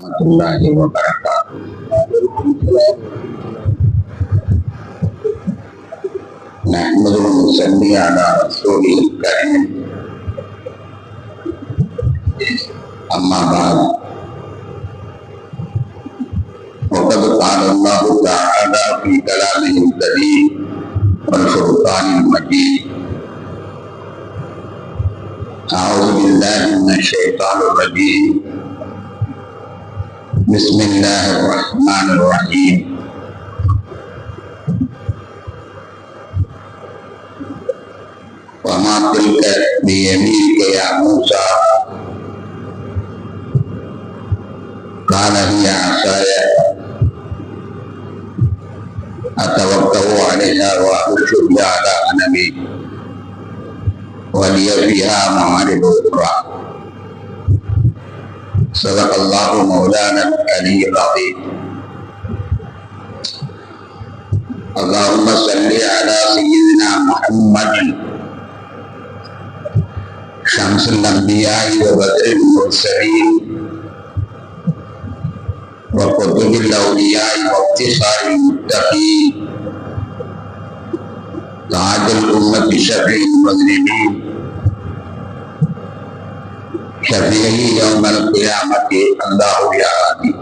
الله وبركاته. نحمده ونصلي على رسوله الكريم. أما بعد، وقد قال الله تعالى في كلامه الكريم والفرقان المجيد: أعوذ بالله من الشيطان الرجيم. بسم الله الرحمن الرحيم. وما تلك بيمينك يا موسى؟ قال هي عصاي أتوكأ عليها وأهش بها على غنمي ولي فيها معارض أخرى. صدق الله مولانا العلي العظيم. اللهم صل على سيدنا محمد شمس الأنبياء وبدر المرسلين وقطب الأولياء وافتخار المتقين تاج الأمة شفيع المذنبين شفيعه يوم القيامة الله يا ربي.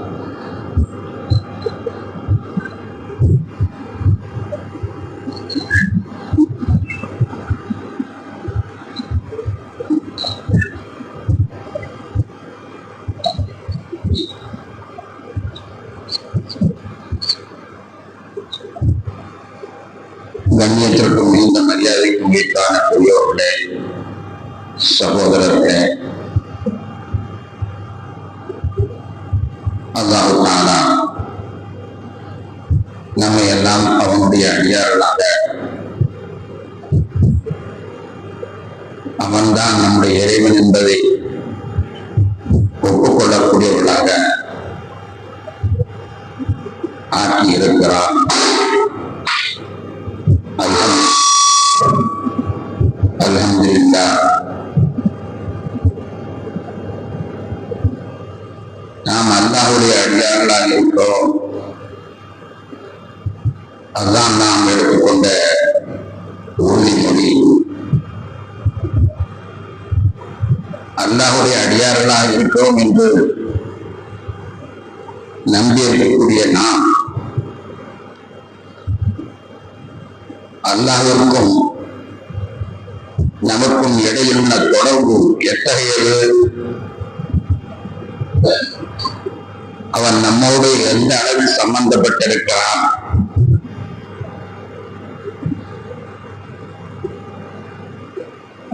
கண்ணியத்திற்கும் இந்த மரியாதைக்கும் வீட்டான பெரியோர்களே, சகோதரர்களே, அல்லாஹ் தஆலா நம்மை எல்லாம் அவனுடைய அடியார்களாக, அவன்தான் நம்முடைய இறைவன் என்பதை ஒப்புக்கொள்ளக்கூடியவர்களாக ஆக்கி இருக்கிறார். அல்ஹம்துலில்லாஹ். நாம் அல்லாஹ்வுடைய அடியார்களாக இருக்கிறோம். அதுதான் நாம் எடுத்துக்கொண்ட உறுதிமொழி. அல்லாஹ்வுடைய அடியார்களாக இருக்கிறோம் என்று நம்பியிருக்கக்கூடிய நாம் அல்லாஹ்விற்கும் நமக்கும் இடையில் உள்ள தொடர்பு எத்தகையது? அவன் நம்மோடு எந்த அளவில் சம்பந்தப்பட்டிருக்கிறான்?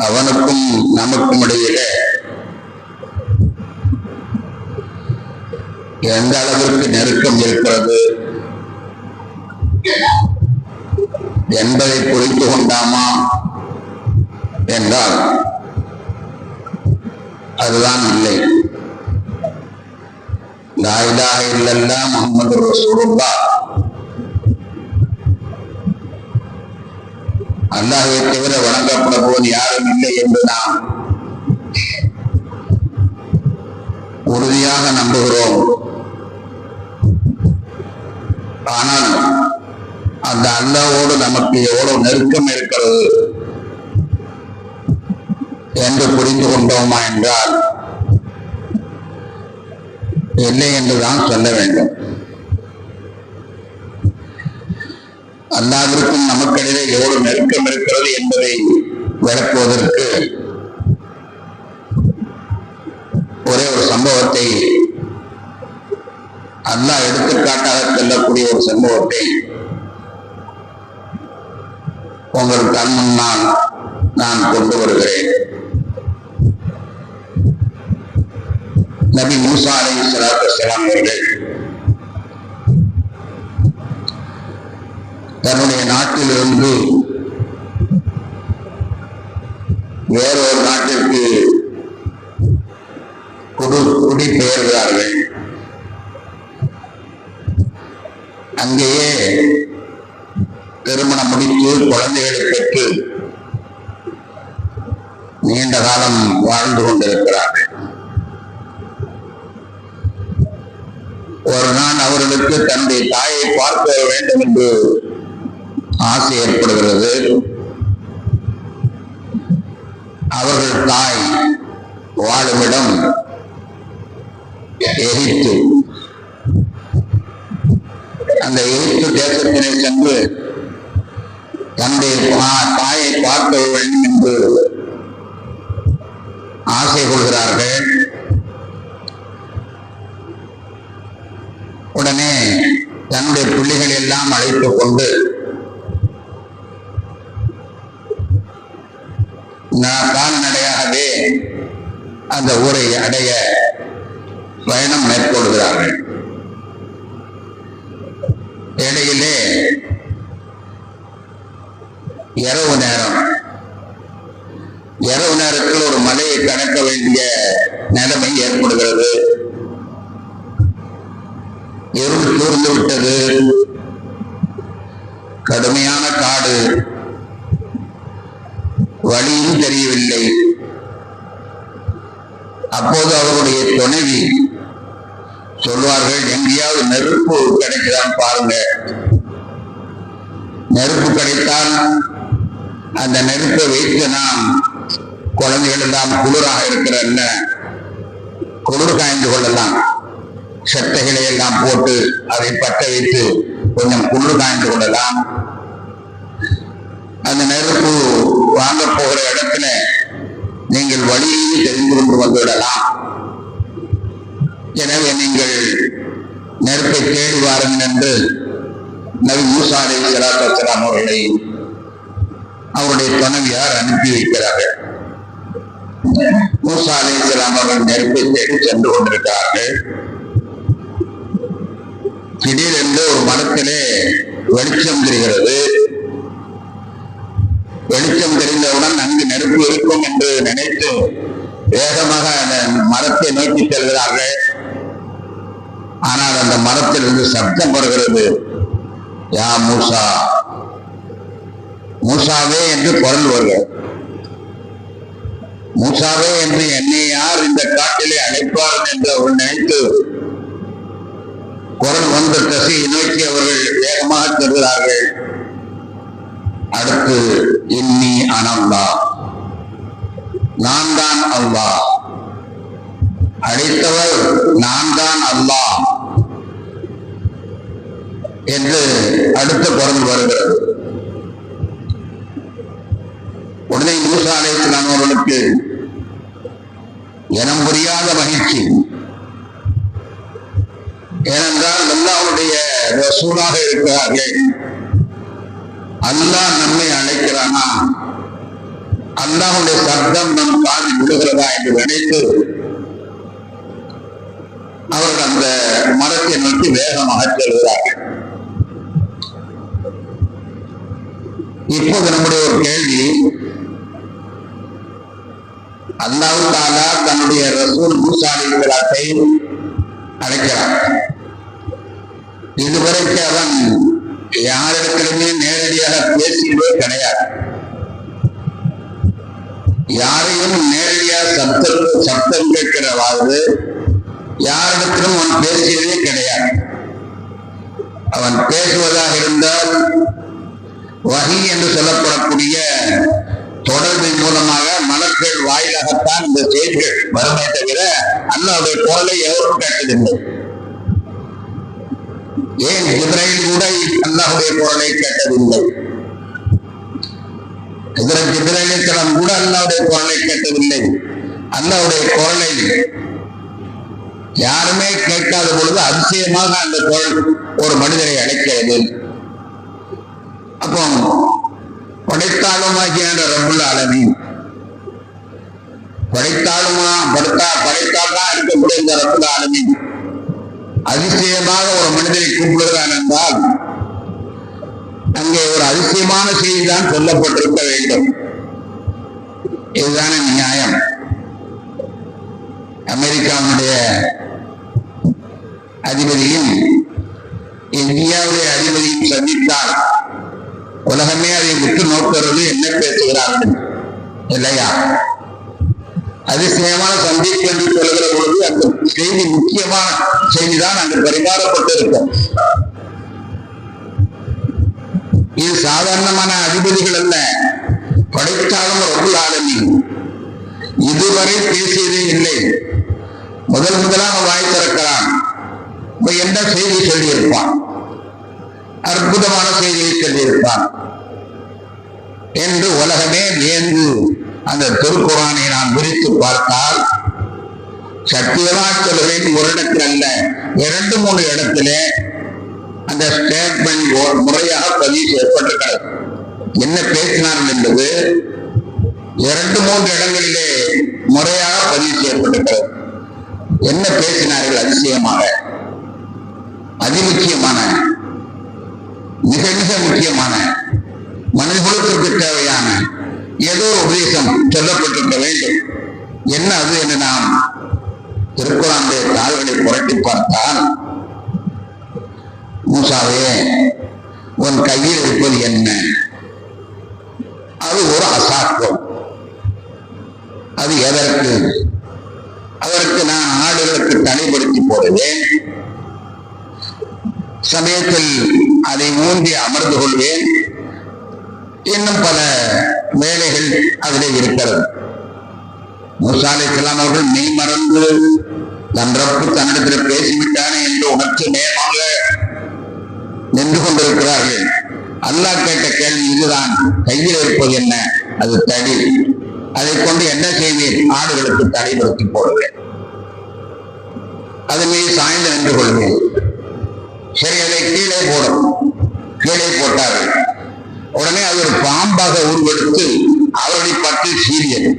அவனுக்கும் நமக்கும் இடையிலே எந்த அளவிற்கு நெருக்கம் இருக்கிறது என்பதை புரிந்து கொண்டாமா என்றால் அதுதான் இல்லை. லா இலாஹ இல்லல்லாஹ் முஹம்மது ரசூலுல்லாஹ், அல்லாஹ்வை தவிர வணங்கப்படுவோன் யாரும் இல்லை என்று நாம் உறுதியாக நம்புகிறோம். ஆனால் அந்த அல்லாஹ்வோடு நமக்கு எவ்வளவு நெருக்கம் இருக்கிறது என்று புரிந்து கொண்டோமா என்றால் இல்லை என்றுதான் சொல்ல வேண்டும். அல்லாஹ்விற்கும் நமக்கிடையே எவ்வளவு நெருக்கம் இருக்கிறது என்பதை விளக்குவதற்கு ஒரே ஒரு சம்பவத்தை, அல்லாஹ் எடுத்துக்காட்டாக செல்லக்கூடிய ஒரு சம்பவத்தை உங்கள் கண் முன்னால் நான் கொண்டு வருகிறேன். நபி மூசா அலைஹிஸ்ஸலாத்து வஸ்ஸலாம் அவர்கள் தன்னுடைய நாட்டிலிருந்து வேறொரு நாட்டிற்கு குடிபெயர்கிறார்கள். அங்கேயே திருமணம் முடித்து குழந்தைகளை பெற்று நீண்ட காலம் வாழ்ந்து கொண்டிருக்கிறார்கள். ஒருவருக்கு தன்னுடைய தாயை பார்க்க வேண்டும் என்று ஆசை ஏற்படுகிறது. அவர்கள் தாய் வாழுமிடம் எகிப்து. அந்த எகிப்து தேசத்தினை சென்று தன்னுடைய தாயை பார்க்க வேண்டும் என்று ஆசை கொள்கிறார்கள். உடனே தன்னுடைய பிள்ளைகள் எல்லாம் அழைத்துக் கொண்டு கால்நடையாகவே அந்த ஊரை அடைய பயணம் மேற்கொள்கிறார்கள். இடையிலே இரவு நேரத்தில் ஒரு மலையை கடக்க வேண்டிய நிலைமை ஏற்படுகிறது. இருள் சூழ்ந்து விட்டது. கடுமையான காடு, வழியும் தெரியவில்லை. அப்போது அவருடைய துணைவி சொல்வார்கள், எங்கேயாவது நெருப்பு கிடைக்குதான் பாருங்க. நெருப்பு கிடைத்தால் அந்த நெருப்பை வைத்து நாம் குழந்தைகள் எல்லாம் குளிராக இருக்கிற குளிர் காய்ந்து கொள்ளலாம். சட்டைகளை எல்லாம் போட்டு அதை பற்ற வைத்து கொஞ்சம் குளிர் காய்ந்து கொள்ளலாம். அந்த நெருப்பு வாங்க போகிற இடத்துல நீங்கள் வழியில் தெரிந்து கொண்டு வந்துவிடலாம். எனவே நீங்கள் நெருப்பை தேடி வாருங்கள் என்று நபி மூசா அலைஹிஸ்ஸலாத்து வஸ்ஸலாம் அவர்களை அவருடைய துணைவியார் அனுப்பி வைக்கிறார்கள். மூசா அலைஹிஸ்ஸலாம் அவர்கள் நெருப்பை தேடி சென்று கொண்டிருக்கிறார்கள். திடீரென்று ஒரு மரத்திலே வெளிச்சம் தெரிகிறது. வெளிச்சம் தெரிந்தவுடன் அங்கு நெருப்பு இருக்கும் என்று நினைத்து வேகமாக அந்த மரத்தை நோக்கி செல்கிறார்கள். ஆனால் அந்த மரத்திலிருந்து சப்தம் வருகிறது, யா மூசா, மூசாவே என்று குரல் வருகிறது. மூசாவே என்று என்னை யார் இந்த காட்டிலே அழைப்பார்கள் என்று அவர்கள் நினைத்து குரல் வந்த திசையை நோக்கி அவர்கள் வேகமாக செல்கிறார்கள். அடுத்து இன்னி அனல்லா, நான் தான் அல்லாஹ், அழைத்தவர் நான் தான் அல்லாஹ் என்று அடுத்த குரல் வருகிறது. உடனே மூசா அலைஹிஸ்ஸலாம் அவர்களுக்கு இனம் புரியாத மகிழ்ச்சி. ஏனென்றால் அல்லாஹ்வுடைய ரசூலாக இருக்கிறார்கள். அல்லாஹ் நம்மை அழைக்கிறானா, அல்லாஹ்வுடைய சப்தம் நம் காதில் விழுகிறதா என்று நினைத்து அவர்கள் அந்த மரத்தை நோக்கி வேகமாக செல்கிறார்கள். இப்போது நம்முடைய ஒரு கேள்வி, அல்லாஹ் தஆலா தன்னுடைய ரசூல் மூசா அலைஹிஸ்ஸலாத்தை அழைக்கிறார். இதுவரைக்கு அவன் யாரிடத்திலுமே நேரடியாக பேசியதே கிடையாது. யாரையும் நேரடியாக சப்தம் கேட்கிறவாறு யாரிடத்திலும் அவன் பேசியதே கிடையாது. அவன் பேசுவதாக இருந்தால் வஹி என்று சொல்லப்படக்கூடிய தொடர்பின் மூலமாக மலக்கள் வாயிலாகத்தான் இந்த செய்திகள் வருமே தவிர அல்லாஹ்வுடைய குரலை எவரும் கேட்டதில்லை. ஏன் ஜிப்ரைல் கூட அல்லாஹ்வுடைய குரலை கேட்டதில்லை. ஜிப்ரைல் கூட அல்லாஹ்வுடைய குரலை கேட்டதில்லை. அல்லாஹ்வுடைய குரலை யாருமே கேட்காத பொழுது அதிசயமாக அந்த குரல் ஒரு மனிதரை அழைக்கிறது. அப்போ படைத்தாலுமாகிய ரப்புல் ஆலமீன், படைத்தால்தான் இருக்கக்கூடிய இந்த ரப்புல் ஆலமீன் அதிசயமாக ஒரு மனிதரை கூப்பிடுகிறான் என்றால் அங்கே ஒரு அதிசயமான செய்தி தான் சொல்லப்பட்டிருக்க வேண்டும். இதுதான நியாயம். அமெரிக்காவுடைய அதிபதியும் இந்தியாவுடைய அதிபதியும் சந்தித்தால் உலகமே அதை விட்டு நோக்கிறது, என்ன பேசுகிறார்கள் இல்லையா? அதிசயமான சந்திப்பு என்று சொல்லுகிற பொழுது அந்த செய்தி முக்கியமான செய்திதான் அங்கு பரிமாறப்பட்டிருக்கும். இது சாதாரணமான அதிபதிகள் அல்ல, படைத்தாலும் ரப்புல் ஆலமீன் இதுவரை பேசியதே இல்லை. முதலாக வாய் திறக்கிறான். என்ன செய்தி சொல்லியிருப்பான்? அற்புதமான செய்தியை சொல்லியிருப்பான் என்று உலகமே வியந்து அந்த திருக்குர்ஆனை நாம் விரித்து பார்த்தால், சத்தியமா சொல்கிறேன், ஒரு இடத்தில் அல்ல 2-3 இடத்திலே அந்த ஸ்டேட்மெண்ட் முறையாக பதிவு செய்யப்பட்டிருக்கிறது. என்ன பேசினார்கள் என்பது 2-3 இடங்களிலே முறையாக பதிவு செய்யப்பட்டிருக்கிறது. என்ன பேசினார்கள்? அதிசயமாக, அதிமுக்கியமான, மிக மிக முக்கியமான, மனிதர்களுக்கு தேவையான ஏதோ உபதேசம் சொல்லப்பட்டிருக்க வேண்டும். என்ன அது என்று நாம் திருக்குர்ஆனுடைய தாள்களை புரட்டி பார்த்தால், மூசாவே, உன் கையில் இருப்பது என்ன? அது ஒரு அசாக்கம். அது எதற்கு? அதற்கு நான் ஆடுகளுக்கு தடைப்படுத்தி போடுவேன், சமயத்தில் அதை ஊன்றி அமர்ந்து கொள்வேன், இன்னும் பல வேலைகள் அதிலே இருக்கிறது. மூசா அலைஹிஸ்ஸலாம் அவர்கள் மெய் மறந்து தன் ரப்பு தன்னிடத்தில் பேசிவிட்டானே என்று உணர்ச்சி நேரமாக நின்று கொண்டிருக்கிறார்கள். அல்லாஹ் கேட்ட கேள்வி இதுதான், கையில் இருப்பது என்ன? அது தடி. அதை கொண்டு என்ன செய்வேன்? ஆடுகளுக்கு தடைப்படுத்தி போடுவேன், அதன் மீது சாய்ந்து நின்று கொள்வேன். சரி, அதை கீழே போடும். கீழே போட்டார்கள். உடனே அது ஒரு பாம்பாக உருவெடுத்து அவருடைய பற்றி சீரியது.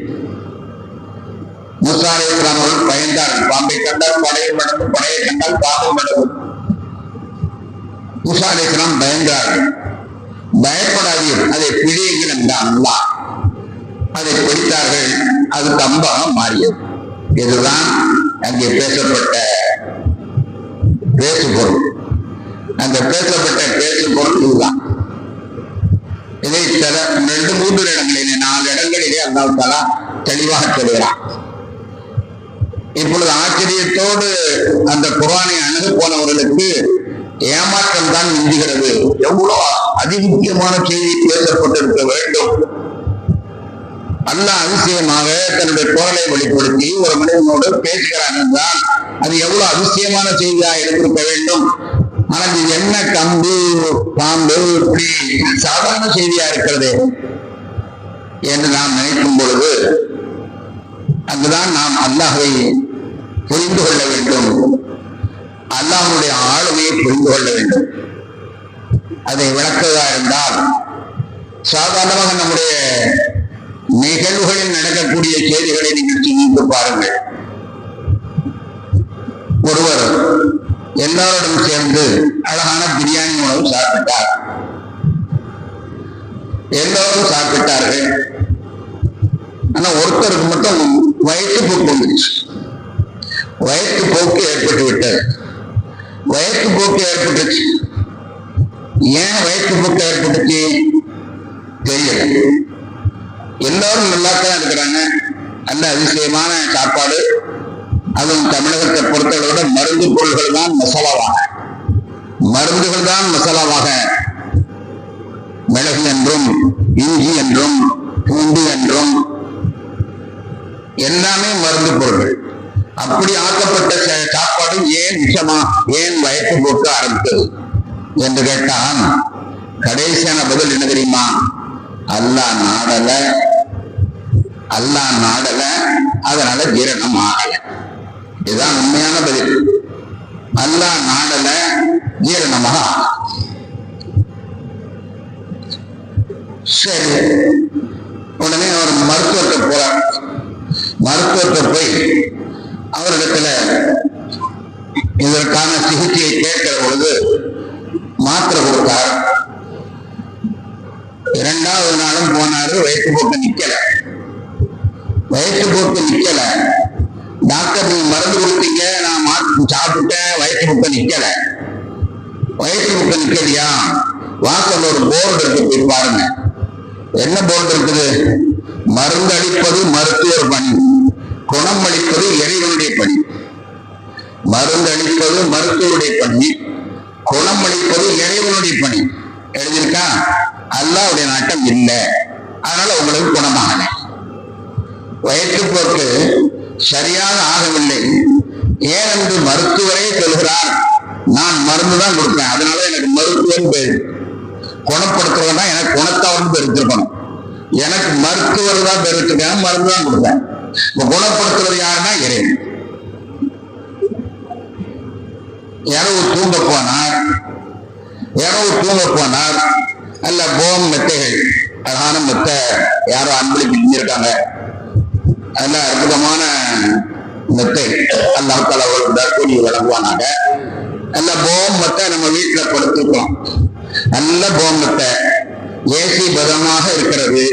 மூசா அலைஹிஸ்ஸலாம் அவர்கள் பயந்தார்கள். பாம்பை கண்டால் படையில் நடக்கும், படையை கண்டால் பாம்பு நடக்கும். மூசா அலைஹிஸ்ஸலாம் பயந்தார்கள். பயப்படாதீர்கள், அதை பிடியுங்கள் என்றான் அல்லாஹ். அதை பிடித்தார்கள். அது கம்பாக மாறியது. இதுதான் அங்கே பேசப்பட்ட பேசுபொருள். அந்த பேசப்பட்ட பேசுபொருள் இதுதான். இதை 2-3 இடங்களிலே 4 இடங்களிலே அல்லாஹ் தஆலா தெளிவாக சொல்கிறான். இப்பொழுது ஆச்சரியத்தோடு அந்த குர்ஆனை அணுகு போனவர்களுக்கு ஏமாற்றம் தான் மிஞ்சுகிறது. எவ்வளவு அதிமுக்கியமான செய்தி பேசப்பட்டிருக்க வேண்டும். அல்லாஹ் அதிசயமாக தன்னுடைய குரலை வெளிப்படுத்தி ஒரு மனிதனோடு பேசுகிறான் என்றால் அது எவ்வளவு அதிசயமான செய்தியாக இருந்திருக்க வேண்டும். ஆனால் இது என்ன கம்பு பாம்பு இப்படி சாதாரண செய்தியா இருக்கிறது என்று நாம் நினைக்கும் பொழுது அங்குதான் நாம் அல்லாஹ்வை புரிந்து கொள்ள வேண்டும், அல்லாஹ்வுடைய ஆளுமையை புரிந்து கொள்ள வேண்டும். அதை விளக்குவதா இருந்தால் சாதாரணமாக நம்முடைய நிகழ்வுகளில் நடக்கக்கூடிய செய்திகளை நீங்கள் சிந்தித்து பாருங்கள். ஒருவர் எல்லாரோடும் சேர்ந்து அழகான பிரியாணி உணவு சாப்பிட்டார். எல்லோரும் சாப்பிட்டார்கள். ஆனா ஒருத்தருக்கு மட்டும் வயிற்றுப்போக்கு வந்துச்சு. வயிற்றுப்போக்கு ஏற்பட்டு விட்டது. வயிற்றுப்போக்கு ஏற்பட்டுச்சு. ஏன் வயிற்றுப்போக்கு ஏற்பட்டுச்சு தெரியல. எல்லாரும் நல்லாத்தான் இருக்கிறாங்க. நல்ல அதிசயமான சாப்பாடு. அதுவும் தமிழகத்தை பொறுத்தவரை மருந்து பொருள்கள் தான் மசாலாவாக, மருந்துகள் தான் மசாலாவாக, மிளகு என்றும் இஞ்சி என்றும் பூண்டு என்றும் எல்லாமே மருந்து பொருள்கள். அப்படி ஆக்கப்பட்ட சாப்பாடு ஏன் விஷமா, ஏன் வயிற்று போக்கு ஆரம்பித்தது என்று கேட்டால் கடைசியான பதில் என்ன தெரியுமா? அல்லாஹ் நாடல, அல்லாஹ் நாடல, அதனால ஜீரணம் ஆகல. இதுதான் உண்மையான பதில். அல்லாஹ் நாடல, ஜீரணமாக. சரி, உடனே அவர் மருத்துவத்தை போறார். மருத்துவத்தை போய் அவரிடத்துல இதற்கான சிகிச்சையை கேட்கிற பொழுது மாத்திரை கொடுத்தார். 2வது நாளும் போனாரு, வயிற்றுப்போக்கு நிக்கல. வயிற்றுப்போக்கு நிக்கல. டாக்டர் நீங்க மருந்து கொடுத்தீங்க, நான் சாப்பிட்டேன், வயிற்றுப்போக்கு நிக்கல. வயிற்றுப்போக்கு நிக்கலையா? வாசல் ஒரு போர்டு இருக்கு, போய் பாருங்க. என்ன போர்டு இருக்குது? மருந்து அளிப்பது மருத்துவர் பணி, குணம் அளிப்பது இறைவனுடைய பணி, மருந்து அளிப்பது மருத்துவருடைய பணி, குணம் அளிப்பது இறைவனுடைய பணி. எழுதியிருக்கா? அல்லாஹ்வுடைய நாட்டம் இல்லை, அதனால உங்களுக்கு குணமாகல. வயிற்றுப்போக்கு சரியாக ஆகவில்லை, ஏனென்று மருத்துவரே சொல்கிறார், நான் மருந்து தான் கொடுப்பேன், அதனால எனக்கு மருத்துவன் பேரு. குணப்படுத்துறவன் தான் எனக்கு குணத்தவன் பேர் வச்சிருக்கணும், எனக்கு மருத்துவர் தான் பேர் வச்சிருக்காங்க, மருந்து தான் கொடுப்பேன். இப்ப குணப்படுத்துறது யாருன்னா இறைவன். இரவு தூங்க போனார் அல்ல போம் மெத்தைகள், அழகான மெத்தை யாரோ அன்பளிப்பு செஞ்சிருக்காங்க, நல்ல அற்புதமான மெத்தை, அல்லாஹ் தஆலா கூலி வழங்குவானாக. நல்ல போம் மெத்தை நம்ம வீட்டுல படுத்திருக்கோம், நல்ல போம் மெத்தை, ஏசி பதமாக இருக்கிறது.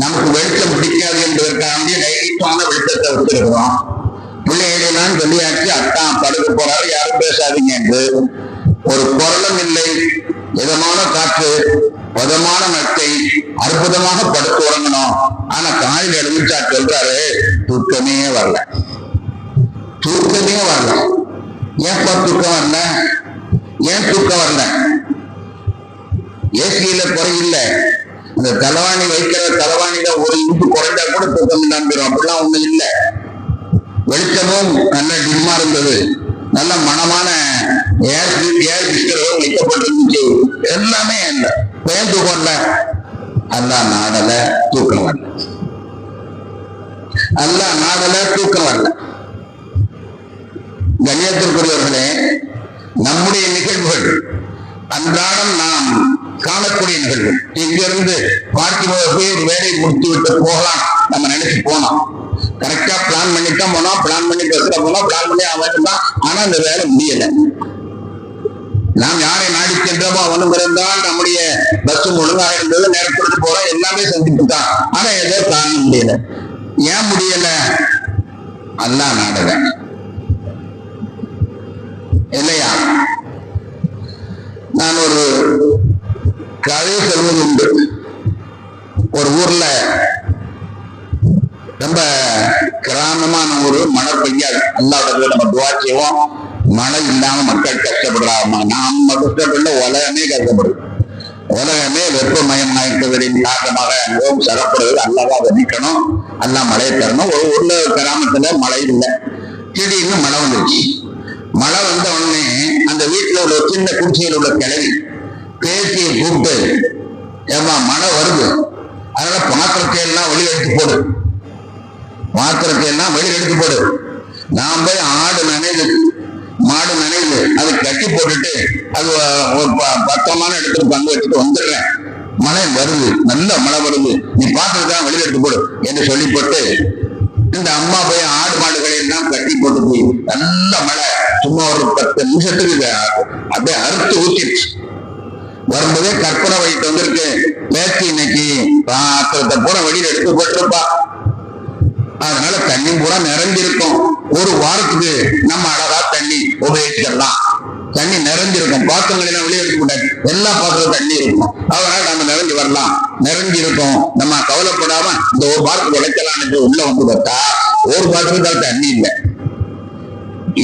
நமக்கு வெளிச்சம் பிடிக்காது என்பதற்காக லைட்டான வெளிச்சத்தை வச்சிருக்கிறோம். பிள்ளைகளெல்லாம் சொல்லியாச்சு, அத்தான் படுக்க போறாரு, யாரும் பேசாதீங்க என்று. ஒரு குரலும் இல்லை, இதமான காற்று, பதமான மெத்தை, அற்புதமாக படுத்து உறங்கணும். ஆனா காலையில் எழுந்துச்சா சொல்றாரு, தூக்கமே வரல. ஏன்பா தூக்கம் வரல? ஏன் தூக்கம் வரல? ஏசியில குறையில்லை, அந்த தலைவாணி வைக்கிற தலைவாணியில ஒரு இன்ச்சு குறைஞ்சா கூட தூக்கம் இல்லாம போயிடும். அப்படிலாம் ஒண்ணு இல்லை. வெளிச்சமும் நல்ல டிம்மா இருந்தது, நல்ல மனமான ஏர் பிஸ்டர்களும் வைக்கப்பட்டிருந்துச்சு, எல்லாமே இல்லை. ஏன் தூக்கம் வரல? அல்லாஹ் நாடல, தூக்கம் வரல. அல்லாஹ் நாடல, தூக்கம் வரல. கண்ணியத்திற்குரியவர்களே, நம்முடைய நிகழ்வுகள் அன்றாடம் நாம் காணக்கூடிய நிகழ்வுகள். இங்கிருந்து பார்க்கும்போது போய் ஒரு வேலையை முடித்து விட்டு போகலாம் நம்ம நினைச்சு போனோம். கரெக்டா பிளான் பண்ணித்தான் போனோம், பிளான் பண்ணி பேசுற போனோம், பிளான் பண்ணி அவன் தான். ஆனா அந்த வேலை முடியல. நாம் யாரை நாடி சென்றோமோ அவனும் இருந்தால், நம்முடைய பஸ்ஸும் ஒழுங்காக இருந்தது, நேரத்துக்கு போறோம், எல்லாமே சந்திப்புதான். ஆனா ஏதோ தாங்க முடியல. ஏன் முடியல? அல்லாஹ் நாடல இல்லையா? நான் ஒரு கதை சொல்வது உண்டு. ஒரு ஊர்ல ரொம்ப கிராமமான ஊரு, மழை பெய்யாது. அல்லாஹ்விடத்துல நம்ம துஆ செய்வோம், மழை இல்லாம மக்கள் கஷ்டப்படுறாங்க. நாம கஷ்டப்படல, உலகமே கஷ்டப்படுது. உலகமே வெப்பமயமாயிருப்பதின் காரணமாக அனுபவம் சரப்படுறது. அல்லாஹ் அதை நீக்கணும், அல்லாஹ் மழையை தரணும். ஒரு ஊர்ல கிராமத்துல மழை இல்லை, திடீர்னு மழை வந்துருச்சு. மழை வந்த உடனே அந்த வீட்டுல உள்ள சின்ன குடிசையில் உள்ள கிளவி பேசியை கூப்பிட்டு, ஏமா மழை வருது, அதனால பாத்திரத்தை எல்லாம் வெளியெடுத்து போடு, நான் போய் ஆடு நனையுது, மாடு நனையுது, அது கட்டி போட்டுட்டு அது ஒரு பத்திரமான இடத்துல பங்கு வச்சுட்டு வந்துடுறேன். மழை வருது, நல்ல மழை வருது, நீ பாத்திரத்தான் வெளியில எடுத்து போடு என்று சொல்லி போட்டு இந்த அம்மா போய் ஆடு மாடுகளை எல்லாம் கட்டி போட்டு போய் நல்ல மழை, சும்மா ஒரு 10 நிமிஷத்துக்கு அப்படியே அறுத்து ஊத்திடுச்சு. வரும்போதே கற்பனை வயிற்று வந்திருக்கு, பேச்சு இன்னைக்கு பாத்திரத்தை பூரா வெளியில எடுத்து போட்டிருப்பா, அதனால தண்ணி பூரா நிறைஞ்சிருக்கும். ஒரு வாரத்துக்கு நம்ம அழகா தண்ணி உபயோகிச்சிடலாம். தண்ணி நிறைஞ்சிருக்கும், பாத்திரங்கள் எல்லாம் வெளியே எடுக்க கூடாது, எல்லா பாத்திரம் தண்ணி இருக்கும், அதனால நம்ம நிறைஞ்சு வரலாம். நிறைஞ்சிருக்கும், நம்ம கவலைப்படாம இந்த ஒரு வாரத்துக்கு உழைக்கலான்னு உள்ள வந்து பார்த்தா ஒரு பாத்திரத்தால் தண்ணி இல்லை.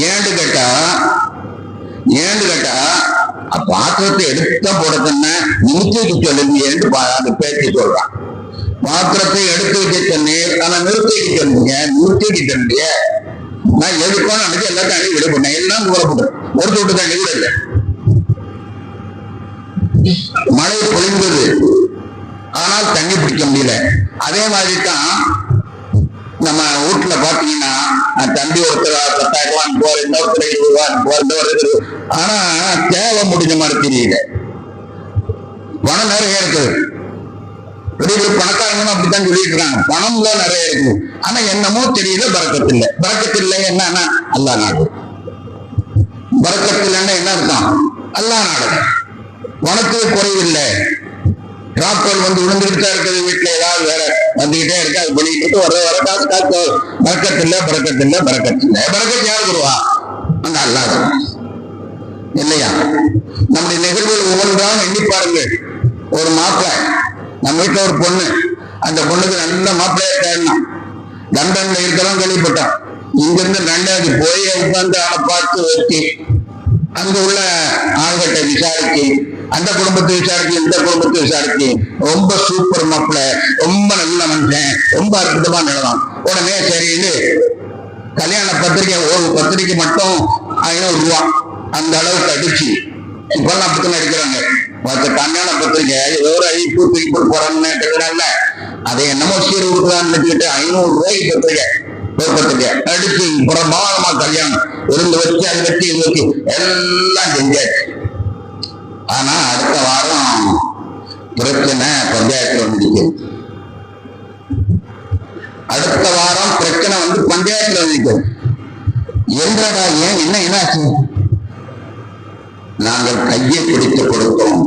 ஏன்னு கேட்டா பாத்திரத்தை எடுத்துதான் போடத்தன்ன நிறுத்தி சொல்லுங்க என்று அந்த பேச்சு சொல்றான். பாத்திரத்தை எடுத்து வைக்க சொன்னேன், ஆனா நிறுத்திட்டு சொன்னீங்க, நான் எதுக்கும் நினைச்சு எல்லா தண்ணி விட போட்டேன், எல்லாம் கூறப்பட்டேன், ஒரு தொட்டு தண்ணி கூட இல்லை. மழை பொழிந்தது, ஆனால் தண்ணி பிடிக்க முடியல. அதே மாதிரி தான் நம்ம வீட்டுல பாத்தீங்கன்னா தம்பி ஒருத்தர் 10,000 ரூபாய் போற, இன்னொருத்தர் 20 ரூபாய் போற, ஆனா தேவை முடிஞ்ச மாதிரி தெரியல. பணம் நிறைய இருக்குது, பெரிய பணக்காரங்களும் அப்படித்தான் சொல்லிட்டு இருக்காங்க, பணம்ல நிறைய இருக்குது, ஆனா என்னமோ தெரியல, பரக்கத்தில்லை. என்னன்னா அல்லாஹ் நாடு. பரக்கத்தில்லைன்னா என்ன அர்த்தம்? அல்லாஹ் நாடு. பணத்துக்கு குறைவில்லை, டிராக்டர் வந்து விழுந்துகிட்டு இருக்குது, வீட்டுல ஏதாவது வேற வந்துகிட்டே இருக்கு, அது பண்ணிட்டு வர காசு பறக்கத்தில்லை. பறக்கத்து யாரு தருவா? அந்த அல்லாஹ் இல்லையா? நம்முடைய நிகழ்வுகள் ஒவ்வொன்றாக எண்ணி பாருங்கள். ஒரு மாப்பிள்ளை, நம்ம வீட்டுல ஒரு பொண்ணு, அந்த பொண்ணுக்கு நல்ல மாப்பிள்ளைய தேடணும். லண்டன்ல இருக்கிறோம் கேள்விப்பட்டோம். இங்கிருந்து லண்டனுக்கு போய் உட்கார்ந்து ஆளை பார்த்து வச்சு அங்க உள்ள ஆள்கிட்ட விசாரிச்சு, அந்த குடும்பத்தை விசாரிச்சு, இந்த குடும்பத்தை விசாரிச்சு, ரொம்ப சூப்பர் மாப்பிள்ள, ரொம்ப நல்ல மனுஷன், ரொம்ப அற்புதமா நடலாம். உடனே சரின்னு கல்யாண பத்திரிகை, ஒரு பத்திரிகை மட்டும் 500 ரூபா அந்த அளவுக்கு அடிச்சு இப்பெல்லாம் அப்படித்தான் அடிக்கிறாங்க. மற்ற கல்யாண பத்திரிகை ஏதோ ஒரு அழிப்பு தூக்கி போறாங்கன்னு அதை என்னமோ சீர் கொடுக்குறான்னு வச்சுக்கிட்டு 500 ரூபாய்க்கு பத்திரிகை அடிச்சு பிரமாதமா கல்யாணம் இருந்து வச்சு அது வச்சு இது வச்சு எல்லாம் செஞ்சாச்சு. ஆனா அடுத்த வாரம் பிரச்சனை பஞ்சாயத்துல வந்துச்சு. அடுத்த வாரம் பிரச்சனை பஞ்சாயத்துல வந்துச்சு. என்றடா ஏன் என்னாச்சு? நாங்கள் கையை பிடித்து கொடுத்தோம்,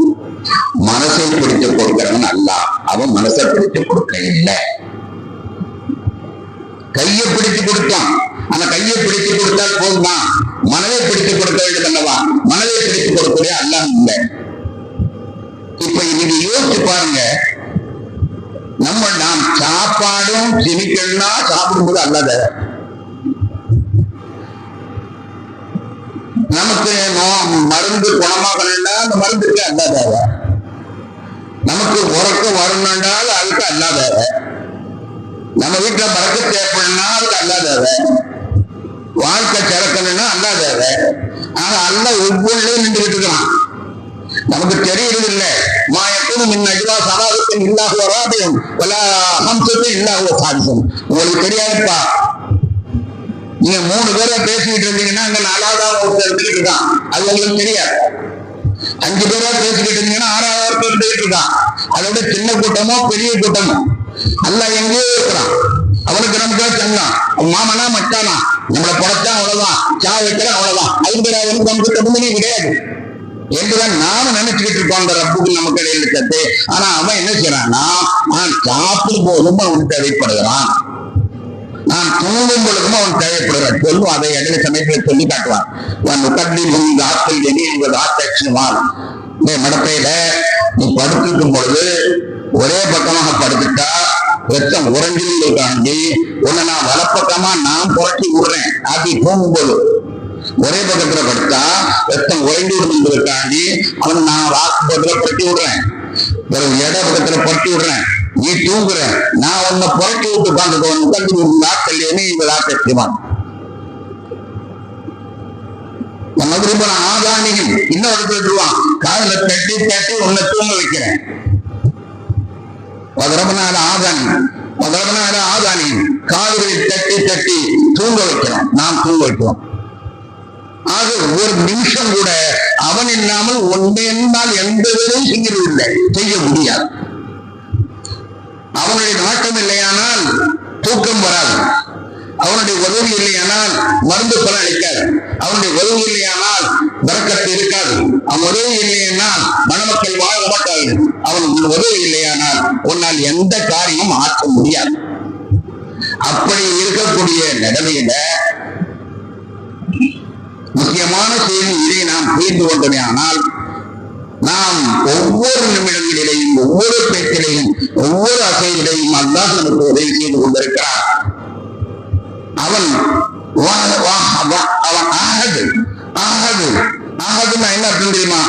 மனசை பிடித்து கொடுக்கிறவன் அல்ல, அவன் மனசை பிடித்து கொடுக்க இல்லை. கையை பிடித்து கொடுத்தான். ஆனா கையை பிடித்து கொடுத்தால் போதுமா? மனதை பிடித்து கொடுக்க வேண்டும் அல்லவா? மனதை பிடித்து கொடுக்கவே அல்லாஹ் இல்லை. இப்ப இன்னைக்கு யோசிச்சு பாருங்க, நாம் சாப்பாடும் சிமிக்கல்னா சாப்பிடும்போது அல்லாத, நமக்கு மருந்து குணமாகணும்னா அந்த மருந்துக்கு அல்லாத, நமக்கு உறக்க வரணும்னால் அதுக்கு அல்லாத, நம்ம வீட்டுல பறக்க தேவைப்படுனா அதுக்கு அல்லாத, வாழ்க்கை சிறக்கணும்னா அல்லாத. ஆனா அல்ல ஒவ்வொன்றையும் நின்றுகிட்டு இருக்கான். நமக்கு தெரியறது இல்லை. மாயக்கும் மின் அஜ்வா சலாதத்தின் இல்லாஹ் வராபியும் வலா ஹம்சத்தின் இல்லாஹ் சாதிசம். உங்களுக்கு தெரியாதுப்பா. நீங்க 3 பேரை பேசிக்கிட்டு இருந்தீங்கன்னா அங்க 4ஆவது ஒருத்தர் இருந்துகிட்டு இருக்கான், அது உங்களுக்கு தெரியாது. 5 பேரா பேசிக்கிட்டு இருந்தீங்கன்னா 6ஆவது ஒருத்தர் இருந்துகிட்டு இருக்கான். அதோட சின்ன கூட்டமோ பெரிய கூட்டமோ அல்லாஹ் எங்கேயோ இருக்கிறான். அவனுக்கு நமக்கு சொன்னான், மாமனா மச்சானா, நம்மளை படைச்சா அவ்வளவுதான், சா வைக்கிறேன் அவ்வளவுதான், 5 பேர் அவனுக்கு நமக்கு சம்பந்தமே கிடையாது என்றுதான் நாம நினைச்சுக்கிட்டு இருக்கோம். அந்த ரப்புக்கு நமக்கு இடையில இருக்கிறது. ஆனா அவன் என்ன செய்யறான்னா, நான் சாப்பிடும் போதும் அவனுக்கு தேவைப்படுகிறான், நான் தூங்கும் பொழுதும் அவன் தேவைப்படுகிறான். சொல்லும் அதை இடையில சமயத்தில் சொல்லி காட்டுவான். மடப்பையில நீ படுத்திருக்கும் பொழுது ஒரே பக்கமாக படுத்துட்டா ரத்தம் உறைஞ்சிருக்காண்டி உன்னை நான் வலப்பக்கமா நான் புரட்டி விடுறேன். அப்படி தூங்கும்போது ஒரே பக்கத்துல படுத்தா ரத்தம் உறைந்து விடுவதற்காண்டி அவனை நான் வாக்கு பக்கத்துல புரட்டி விடுறேன், இட பக்கத்துல புரட்டி விடுறேன். நீ தூங்குற, நான் உன்னை புரட்டி விட்டு உட்காந்துக்கோ. நாட்கள் இந்த ஆட்சிவான் ஆதானிகள் இன்னொரு இடத்துவான், காதல தட்டி தட்டி உன்னை தூங்க வைக்கிறேன். ஆதானி காதுகளை தட்டி தட்டி தூங்க வைக்கிறோம், நாம் தூங்க வைக்கிறோம். ஆக ஒரு நிமிஷம் கூட அவன் இல்லாமல் ஒன்றையால் எந்த வேலையும் செய்ய முடியாது. அவனுடைய நாட்டம் இல்லையானால் தூக்கம் வராது, அவனுடைய உதவி இல்லையானால் மருந்து பலன் அளிக்காது, அவனுடைய உதவி இல்லையானால் பரக்கத்து இருக்காது, அவன் உதவி இல்லையானால் மணமக்கள் வாழ மாட்டாது, அவன் உதவி இல்லையானால் உன்னால் எந்த காரியமும் ஆற்ற முடியாது. அப்படி இருக்கக்கூடிய நிலைமையில முக்கியமான செய்தி இதை நாம் புரிந்து கொண்டோமே ஆனால், நாம் ஒவ்வொரு நிமிடங்களிலேயும் ஒவ்வொரு பேச்சிலையும் ஒவ்வொரு அசைவிலையும் அல்லாஹ் நமக்கு உதவி செய்து கொண்டிருக்கிறார். அவன் என்ன அர்த்தம் தெரியுமா?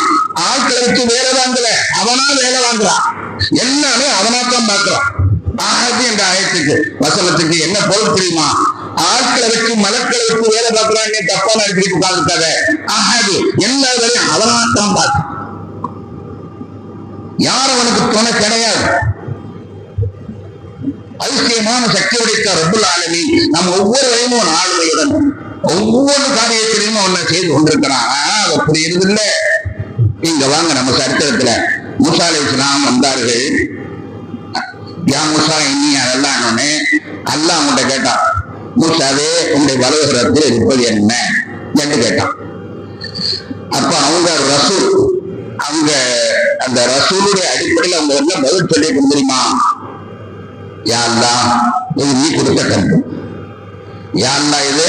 ஆட்களை வச்சு வேலை வாங்கல, அவனா வேலை வாங்குறான். எல்லாமே அவனாத்தான் பார்க்கிறான். ஆகது என்ற ஆயத்துக்கு வசனத்துக்கு என்ன பொருள் தெரியுமா? ஆட்களை வச்சு மலக்களை வச்சு வேலை பார்க்கிறான், தப்பா நினைச்சிட்டு உட்கார்ந்துட்டாங்க. ஆகது எல்லா வேலையும் அவனாத்தான் பார்க்க, யார் அவனுக்கு துணை கிடையாது. அதிசயமான சக்தி உடைத்த ரப்புல் ஆலமீன் நம் ஒவ்வொருவரையும் ஒரு ஆளுமையுடன் ஒவ்வொரு காரியத்திலையும் ஒன்ன செய்து கொண்டிருக்கிறான். அப்படி இருதில்ல. இங்க வாங்க, நம்ம சரித்திரத்துல மூசா அலைஹிஸ்ஸலாம் வந்தார்கள். யா மூசா இன்னி அதெல்லாம் அல்லாஹ் அவங்கள்ட்ட கேட்டான், மூசாவே உங்களுடைய வலதுகரத்தில் இருப்பது என்ன என்று கேட்டான். அப்ப அவங்க ரசூல், அவங்க அந்த ரசூலுடைய அடிப்படையில் அவங்க என்ன பதில் சொல்லி தெரியுமா? யா அல்லாஹ் இது நீ கொடுத்த கம்பு, யா அல்லாஹ் இது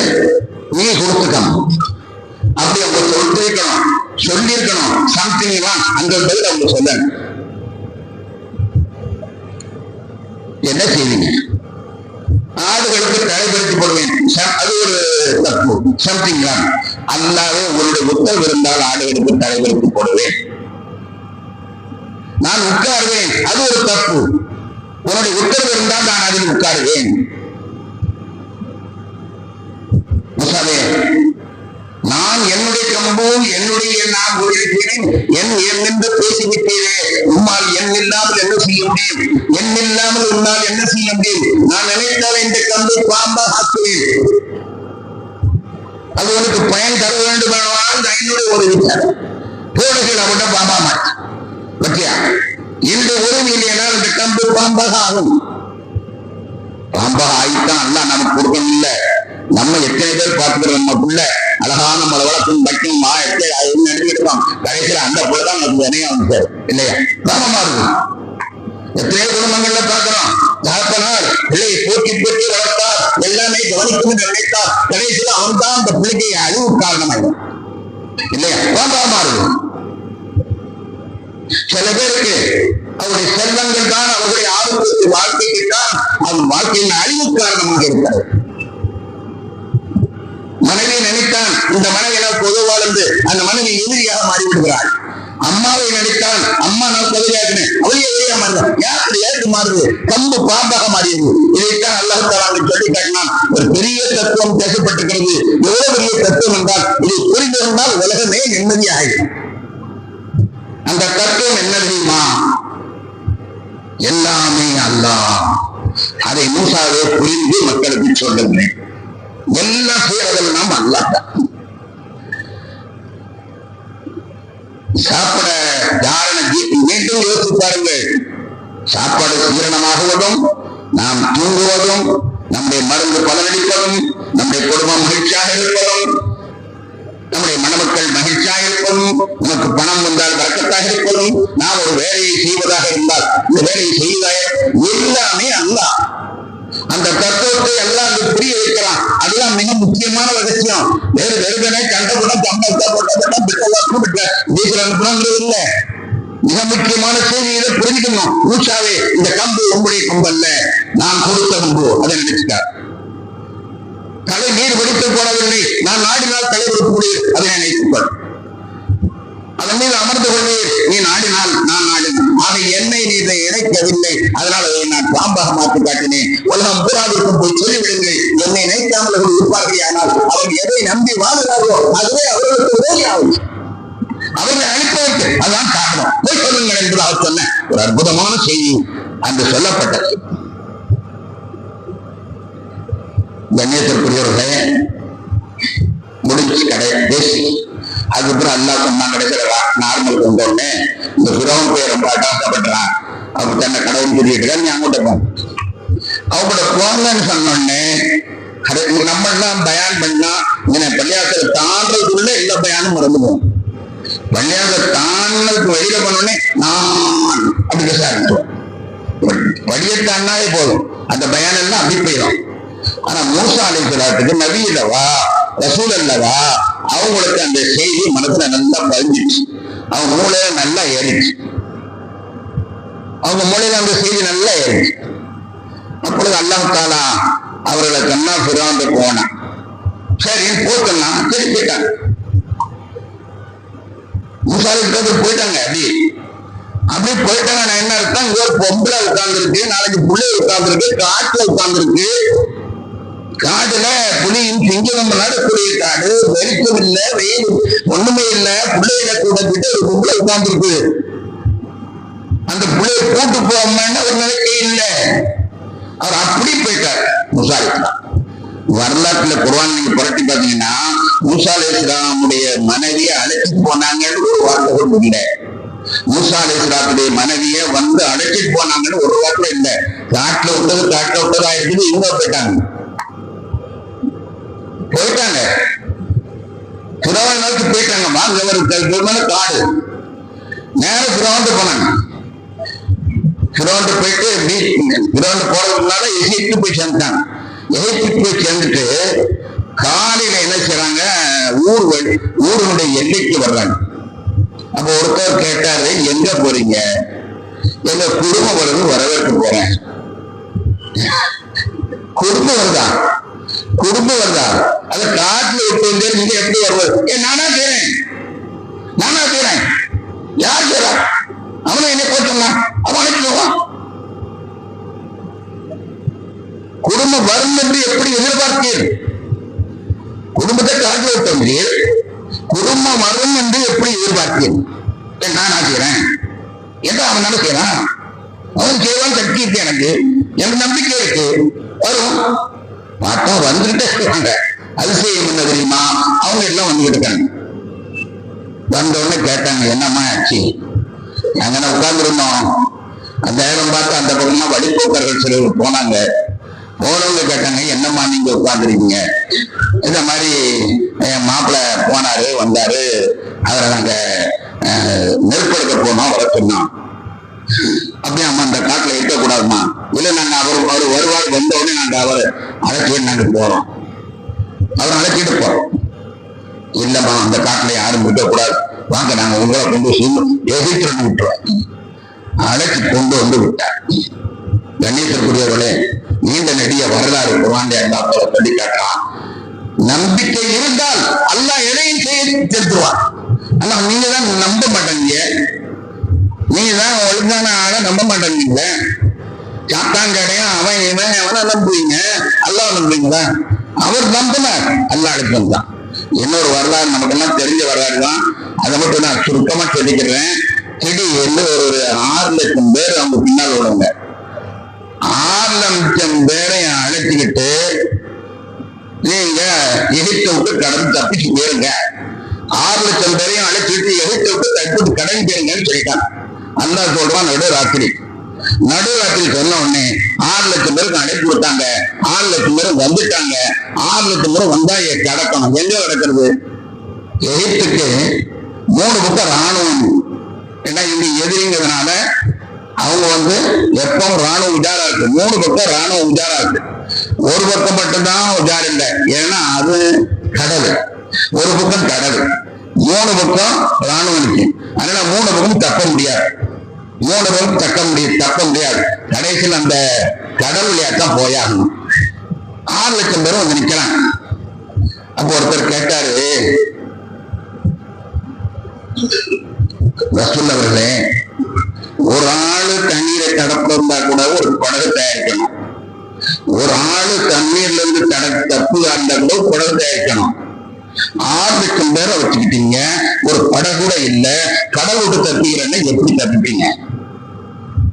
நீ கொடுத்த கம்பு. அப்படி அவங்க சொல்லியிருக்கணும் சம்திங் அங்க பதில் அவங்க சொல்ல என்ன செய்வீங்க? ஆடுகளுக்கு அது ஒரு தப்பு. Something wrong. அல்லாவே உங்களுடைய உத்தரவு இருந்தால் ஆடுகளுக்கு தலைவருக்கு போடுவேன், நான் உட்காருவேன், அது ஒரு தப்பு. உன்னுடைய உத்தரவு இருந்தால் நான் அதில் உட்காருவேன். நான் என்னுடைய கம்பு என்னுடைய நான் என்று பேசிவிட்டேனே, உம்மால் என் இல்லாமல் என்ன செய்ய முடியும், என் இல்லாமல் உன்னால் என்ன செய்ய முடியும், நான் நினைத்தால் இந்த கம்பை பாம்பாக ஆக்குவேன், அது உனக்கு பயன் தர வேண்டுமானால் என்னுடைய ஒரு விசாரம் போடுகள் அவட பாம்பா மாட்டேன் பற்றியா, இந்த உறவு இல்லையானால் இந்த கம்பு பாம்பாக ஆகும். பாம்பாக ஆகித்தான் அல்ல நமக்கு கொடுக்கணும். இல்ல நம்ம எத்தனை பேர் பார்த்துக்கிறோம், நம்ம புள்ள அழகான நம்மளை வளர்க்கும் வைக்கும் எடுத்துக்கிட்டோம், கடைசியில் அந்த புள்ளதான் நமக்கு வினையா வந்து சார் இல்லையா, பாவமா இருக்கும். எத்தனையோ குடும்பங்கள்ல பார்க்கிறோம், தகப்பனார் பிள்ளையை போட்டி போட்டி வளர்த்தார், எல்லாமே கவனிக்கும் என்று நினைத்தார், கடைசியில் அவன் தான் அந்த பிள்ளைக்கு அழிவு காரணமாகும் இல்லையா, பாவமா இருக்கும். சில பேருக்கு அவருடைய செல்வங்கள் தான் அவர்களுடைய ஆரோக்கியத்தின் வாழ்க்கைக்கு தான் அவன் வாழ்க்கையின் அழிவு காரணமாக இருக்கிறது. மனைவியை நினைத்தான் இந்த மனைவி பொது வாழ்ந்து அந்த மனைவி எதிரியாக மாறிவிடுகிறாள். அம்மாவை நினைத்தான் அம்மா நான் பகுதியாக அவளே எதிரியாக மாறுதான். யாருக்கு ஏற்று மாறுது, கம்பு பாம்பாக மாறியது. இதைத்தான் அல்லாஹ் தஆலா சொல்லி காட்டினான். ஒரு பெரிய தத்துவம் பேசப்பட்டிருக்கிறது. எவ்வளவு பெரிய தத்துவம் என்றால் இதை புரிந்திருந்தால் உலகமே நிம்மதியாகும். அந்த தத்துவம் என்ன தெரியுமா, எல்லாமே அல்லாஹ். அதை மூசாவே புரிந்து மக்களுக்கு சொல்லுங்கள். எல்லாம் செய்யறதெல்லாம் அல்லாஹ். சாப்பிட மீண்டும் யோசித்து பாருங்கள். சாப்பாடு சீரணமாகுவதும், நாம் தூங்குவதும், நம்முடைய மருந்து பலனளிப்பதும், நம்முடைய குடும்பம் மகிழ்ச்சியாக இருப்பதும், நம்முடைய மணமக்கள் மகிழ்ச்சியாக இருப்பதும், நமக்கு பணம் வந்தால் வரக்கத்தாக இருப்பதும், நாம் ஒரு வேலையை செய்வதாக இருந்தால் இந்த வேலையை செய்வதாக எல்லாமே அல்லாஹ். அந்த தத்துவத்தை எல்லாம் புரிய வைக்கலாம். அதெல்லாம் மிக முக்கியமான ரகசியம். வேறு வெறுதனை கண்டபுடம் இல்லை. மிக முக்கியமான செய்தியை புரிஞ்சுக்கணும். மூசாவே இந்த கம்பு உங்களுடைய கம்பு அல்ல, நான் கொடுத்த கம்பு. அதை நினைச்சிட்டார். தலை நீர் வெடித்து போடவில்லை, நான் நாடினால் தலை வெடிக்க முடியும், அதை நினைத்துப்பார். அதன் மீது அமர்ந்து கொள்வீர், நீ நாடினால் நான் நாடினேன். ஆக என்னை நீ இதை இணைக்கவில்லை, அதனால் அதை நான் பாம்பாக மாற்றி காட்டினேன். உலகம் பூராவிற்கும் போய் சொல்லிவிடுங்கள், என்னை நினைக்காமல் அவர்கள் இருப்பார்கள். ஆனால் அவர்கள் எதை நம்பி வாழ்கிறார்களோ அதுவே அவர்களுக்கு உதவியாகும். அவர்களை அனுப்பதற்கு அதுதான் காரணம். போய் சொல்லுங்கள் என்று அவர் சொன்ன ஒரு அற்புதமான செய்தி அன்று சொல்லப்பட்டது. கண்ணியத்திற்குரியவர்களே, முடிஞ்சு கடை பேசி அதுக்கப்புறம் அல்லாஹ் சொன்னான். கடைசியில் நார்மல் கொண்டோடனே இந்த பிறவன் போய் ரொம்ப அட்டாசப்படுறான். அவர் தன்னை கடவுள் சொல்லிட்டு நீ அங்கிட்ட போ, அவங்களோட போங்கன்னு சொன்னோடனே நம்ம எல்லாம் பயான் பண்ணா இங்க பள்ளியாசலை தாண்டதுக்குள்ள எல்லா பயானும் மறந்துவோம். பள்ளியாசலை தாண்டதுக்கு வெளியில பண்ணோடனே நான் அப்படி பேச ஆரம்பிச்சோம். வழியை தாண்டாவே போதும், அந்த பயான் எல்லாம் அப்படி போயிடும். ஆனா மூசா அலைஹிஸ்ஸலாத்துக்கு நபி அல்லவா, ரசூல் அல்லவா, அவங்களுக்கு அந்த செய்தி மனசுல நல்லா பதிஞ்சிச்சு, அவங்க மூளையில நல்லா ஏறிச்சு. அவங்க மூளையில அந்த செய்தி நல்லா ஏறிச்சு. அப்பொழுது அல்லாஹ் தஆலா அவர்களை கண்ணா பிறந்து போனான். சரி போட்டோம்னா சரி போயிட்டாங்க. மூசா அலைஹிஸ்ஸலாத்துக்கு போயிட்டாங்க. அப்படி போயிட்டாங்க. நான் என்ன அர்த்தம், இங்க ஒரு பொம்பளை உட்கார்ந்துருக்கு, நாளைக்கு புள்ளை உட்கார்ந்துருக்கு, காட்டுல உட்கார்ந்துருக்கு. காட்டுல புலியும் சிங்கம் நடக்கூடிய காடு, வெளிச்சம் இல்ல, வெயில் ஒண்ணுமே இல்ல, பிள்ளைகளை கூட கிட்ட ஒரு பொம்பளை உட்கார்ந்துருக்கு. அந்த பிள்ளைய கூட்டு போவோம்னா ஒரு நிலைக்கை இல்லை. அவர் அப்படி போயிட்டார் மூசா அலைஹிஸ்ஸலாம். வரலாற்றுல குர்ஆன் நீங்க புரட்டி பாத்தீங்கன்னா மூசா அலைஹிஸ்ஸலாமுடைய மனைவியை அழைச்சிட்டு போனாங்கன்னு ஒரு வார்த்தை கூட இல்லை. மூசா அலைஹிஸ்ஸலாத்துடைய மனைவியை வந்து அழைச்சிட்டு போனாங்கன்னு ஒரு வார்த்தை இல்லை. காட்டுல விட்டதா இருக்குது, இவங்க போயிட்டாங்க. பிறவன் நோக்கி போயிட்டாங்க. வாங்க ஒரு காடு நேரம் பிறவன்ட்டு போனாங்க. பிறவன்ட்டு போயிட்டு பிறவன்ட்டு போறதுனால எகிப்து போய் சேர்ந்துட்டாங்க. எகிப்துக்கு போய் சேர்ந்துட்டு காலையில என்ன செய்யறாங்க, ஊருடைய எல்லைக்கு வர்றாங்க. அப்ப ஒருத்தர் கேட்டாரு, எங்க போறீங்க? எங்க குடும்பம் வருது, வரவேற்க போறேன். குடும்பம் வருதான், குடும்பம் வருதா? அதை காட்டுல விட்டு வந்து நீங்க எப்படி வருவது? நானா செய்றேன், நானா செய்றேன். யார் செய்றா? அவனை என்ன போட்டுலாம், அவன் அழைச்சிடுவான். குடும்பம் வரும் என்று எப்படி எதிர்பார்த்தீர்? குடும்பத்தை காட்டில் விட்டீர், குடும்பம் வரும் என்று எப்படி எதிர்பார்த்தீர்? நானா செய்றேன் என்று அவன் நினைக்கிறான். அவன் செய்வான், சக்தி இருக்கு, எனக்கு நம்பிக்கை இருக்கு, வரும். பார்த்தா வந்துகிட்டே இருக்காங்க. அதிசயம் என்ன தெரியுமா? அவங்க எல்லாம் வந்துகிட்டு இருக்காங்க. வந்த உடனே கேட்டாங்க, என்னம்மா ஆச்சு? நாங்க உட்கார்ந்துருந்தோம். அந்த நேரம் பார்த்து அந்த பக்கமா வழிபோக்கர்கள் சிலர் போனாங்க. போனவங்க கேட்டாங்க, என்னம்மா நீங்க உட்கார்ந்துருக்கீங்க? இந்த மாதிரி என் மாப்பிள்ளை போனாரு, வந்தாரு, அவரை நாங்க நெருப்படுத்த போனோம், வர சொன்னோம். அப்படியே அம்மா அந்த காட்டுல இருக்கக்கூடாதுமா? இல்ல, நாங்க அவர் வருவாரு, வந்த உடனே நாங்க அவர் அழைச்சிட்டு நாங்க போறோம், அவர் அழைச்சிட்டு போறோம். இல்லம்மா, அந்த காட்டுல யாரும் விட்டக்கூடாது, வாங்க நாங்க உங்களை கொண்டு எதிர்த்து விட்டுறோம். அழைச்சி கொண்டு வந்து விட்டார். கணேசருக்குரியவர்களே, நீண்ட நெடிய வரலாறு குர்ஆன்ல அல்லாஹ் சொல்லி காட்டுறான். நம்பிக்கை இருந்தால் அல்லாஹ் எதையும் செய்து செலுத்துவான். ஆனா நீங்க தான் நம்ப மாட்டேங்க, நீங்க தான் ஒழுங்கான ஆளை நம்ப மாட்டேங்க. சாத்தாங்கடையும் அவன் இவன் அவனை நம்புவீங்க, அல்லாஹ் நம்புவீங்களா? அவர் நம்பினார், அல்லாஹ் அழைப்பம் தான். இன்னொரு வரலாறு நமக்கெல்லாம் தெரிஞ்ச வரலாறு தான், அதை மட்டும் நான் சுருக்கமா சொல்லிக்கிறேன். திடீர்னு ஒரு 6 லட்சம் பேர் அவங்க பின்னால் விடுங்க. 6 லட்சம் பேரை அழைச்சிக்கிட்டு நீங்க எகிப்தை விட்டு கடந்து தப்பிச்சு போயிருங்க. 6 லட்சம் பேரையும் அழைச்சிட்டு எகிப்தை விட்டு தப்பிட்டு கடந்து போயிருங்கன்னு சொல்லிட்டாங்க. அல்லாஹ் சொல்றான், நடுராத்திரி சொன்ன உடனே 6 லட்சம் பேருக்கு அழைப்பு கொடுத்தாங்க. 6 லட்சம் பேரும் வந்துட்டாங்க. 6 லட்சம் பேரும் வந்தா கிடக்கணும். எங்க கிடக்கிறது? எகிப்துக்கு 3 பக்கம் ராணுவம். ஏன்னா இங்க எதிரிங்கிறதுனால அவங்க எப்பவும் ராணுவம் உஜாரா இருக்கு. 3 பக்கம் ராணுவம் உஜாரா இருக்கு. ஒரு பக்கம் மட்டும்தான் உஜார் இல்லை, ஏன்னா அது கடல். ஒரு பக்கம் கடல், 3 பக்கம் ராணுவம் இருக்கு. அதனால 3 பக்கம் தப்ப முடியாது. 3 பக்கம் தப்ப முடியாது. கடைசியில் அந்த கடல் விளையாட்டம் போயாகணும். 6 லட்சம் பேரும் வந்து நிக்கிறாங்க. அப்போ ஒருத்தர் கேட்டாரு, ரசூல் அவர்களே, ஒரு ஆளு தண்ணீரை கடப்ப இருந்தா கூட ஒரு படகு தயாரிக்கணும். ஒரு ஆளு தண்ணீர்ல இருந்து தப்பு இருந்தா கூட ஒரு படகு தயாரிக்கணும். 6 லட்சம் பேரை வச்சுக்கிட்டீங்க, ஒரு படகு கூட இல்ல, கடல் விட்டு தப்பிக்கிறேன்னு எப்படி தப்பிப்பீங்க?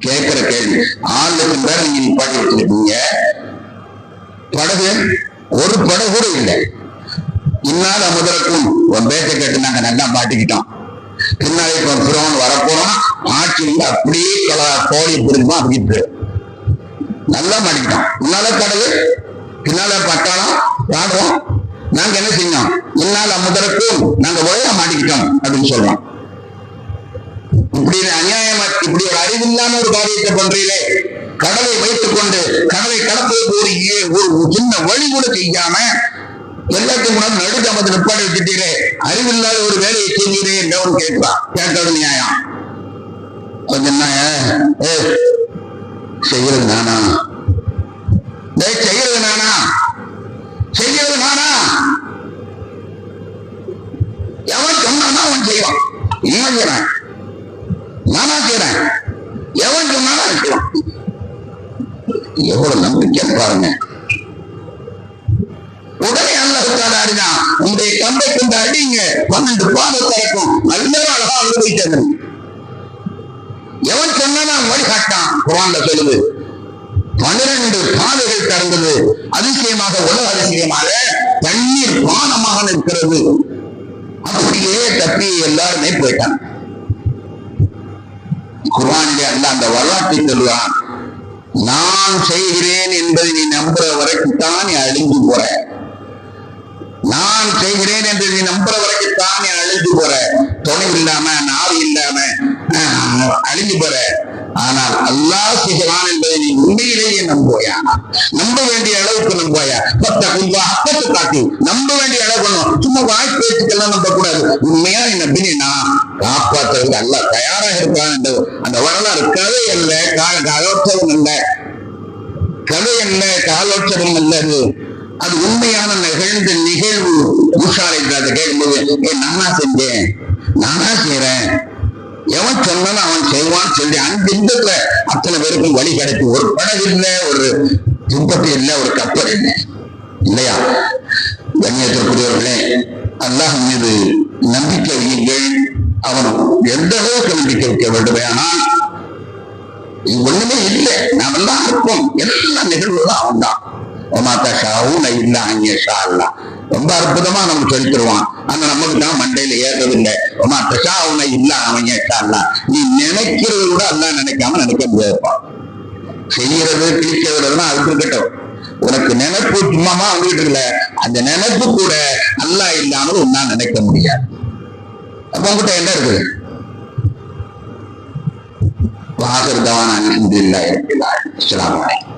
கேட்கிற கேள்வி. 6 லட்சம் பேரை நீங்க நிப்பாட்டி வச்சிருக்கீங்க, படகு ஒரு படகு கூட இல்லை. இன்னால முதலுக்கும் உன் பேச்ச கேட்டு நாங்க நல்லா மாட்டிக்கிட்டோம். பின்னாலே பிறவன் வரப்போறோம், ஆட்சி அப்படியே கோழி புரிஞ்சுமா அப்படின்ட்டு நல்லா மாட்டிக்கிட்டோம். முன்னால கடவு, பின்னால பட்டாளம் பாடுறோம். நாங்க என்ன செஞ்சோம்? இன்னால முதலுக்கும் நாங்க ஒழுங்கா மாட்டிக்கிட்டோம் அப்படின்னு சொல்றோம். இப்படி அநியாயமா, இப்படி ஒரு அறிவில்லாம ஒரு காரியத்தை பண்றீங்களே. கடலை வைத்துக் கொண்டு கடலை கடப்பதற்கு ஒரு சின்ன வழி கூட செய்யாம எல்லாத்தையும் கூட நடுக்கமத்தை நிப்பாடி வச்சுட்டீங்களே, அறிவில்லாத ஒரு வேலையை செய்கிறேன் என்றவன் கேட்கிறான். கேட்டது நியாயம். என்ன செய்யறது நானா? செய்யறது நானா? செய்யறது நானா? எவன் சொன்னானா அவன் செய்வான். என்ன செய்யறேன்? நானா செய்யறேன். எவன் சொன்னானா செய்வான். எவ்வளவு நம்பிக்கை பாருங்க. உடனே அல்லாஹ் அறிதான், உங்களுடைய கம்பை கொண்டு அடிங்க, 12 பாதை திறக்கும். நல்ல அழகா அனுபவிச்சது. எவன் சொன்னா வழிகாட்டான். குர்ஆன்ல சொல்லுது, 12 பாதைகள் திறந்தது. அதிசயமாக, உலக அதிசயமாக தண்ணீர் பானமாக நிற்கிறது. அப்படியே தப்பி எல்லாருமே போயிட்டான். குர்ஆனிலே அல்லாஹ் அந்த வரலாற்றை சொல்லுவான். நான் செய்கிறேன் என்பதை நீ நம்புற வரைக்கும் தான் நீ அழிஞ்சு போற. நான் செய்கிறேன் என்று நீ நம்புற வரைக்கும் தான் நீ அழிஞ்சு போற. துணை இல்லாம, நாவி இல்லாம அழிஞ்சு போற. ஆனால் அல்லாஹ் செய்கிறான் என்பதை நீ உண்மையிலேயே நம்புவாயா? நம்ப வேண்டிய அளவுக்கு நம்புவாயா? அப்பத்து காட்டி நம்ப வேண்டிய அளவு. சும்மா வாய் பேச்சுக்கெல்லாம் நம்ப கூடாது. உண்மையா நம்பினா காப்பாற்றுறதுக்கு அல்லாஹ் தயாராக இருக்கிறான் என்ற அந்த வரலாறு கதை அல்ல, காலோற்சவம் அல்ல. கதை அல்ல, காலோற்சவம் அல்ல. அது உண்மையான நிகழ்ந்த நிகழ்வு. மூசாலை கேட்கும்போது நானா செஞ்சேன், நானா செய்யறேன், எவன் சொன்னாலும் அவன் செய்வான்னு சொல்லி அந்த இடத்துல அத்தனை பேருக்கும் வழி கிடைக்கும். ஒரு படகு இல்லை, ஒரு துப்பட்டி இல்லை, ஒரு கப்பல் இல்லை, இல்லையா? கண்ணியத்திற்குரியவர்களே, அல்லாஹ் மீது நம்பிக்கை வையுங்கள். அவன் எந்த அளவுக்கு நம்பிக்கை வைக்க வேண்டும். ஆனால் இது ஒண்ணுமே இல்லை, நாம் எல்லாம் இருப்போம், எல்லாம் நிகழ்வுதான் அவன் தான். ரொம்ப அற்புதமா நமக்கு சொல்லித்தருவான். ஆனா நமக்கு தான் மண்டையில ஏறது இல்லை. நீ நினைக்கிறது கூட எல்லாம் நினைக்காம நினைக்க முடியாதுப்பா. செய்யறது கிழிக்கிறதுனா அது இருக்கட்டும், உனக்கு நினைப்பு சும்மாமா வந்துகிட்டு இருக்கல, அந்த நினைப்பு கூட அல்லாஹ் இல்லாமல் உன்னால நினைக்க முடியாது. அப்ப உங்ககிட்ட என்ன இருக்குது? வாகர்தவான அல்ஹம்துலில்லாஹி ரப்பில் ஆலமீன். அஸ்ஸலாமு அலைக்கும்.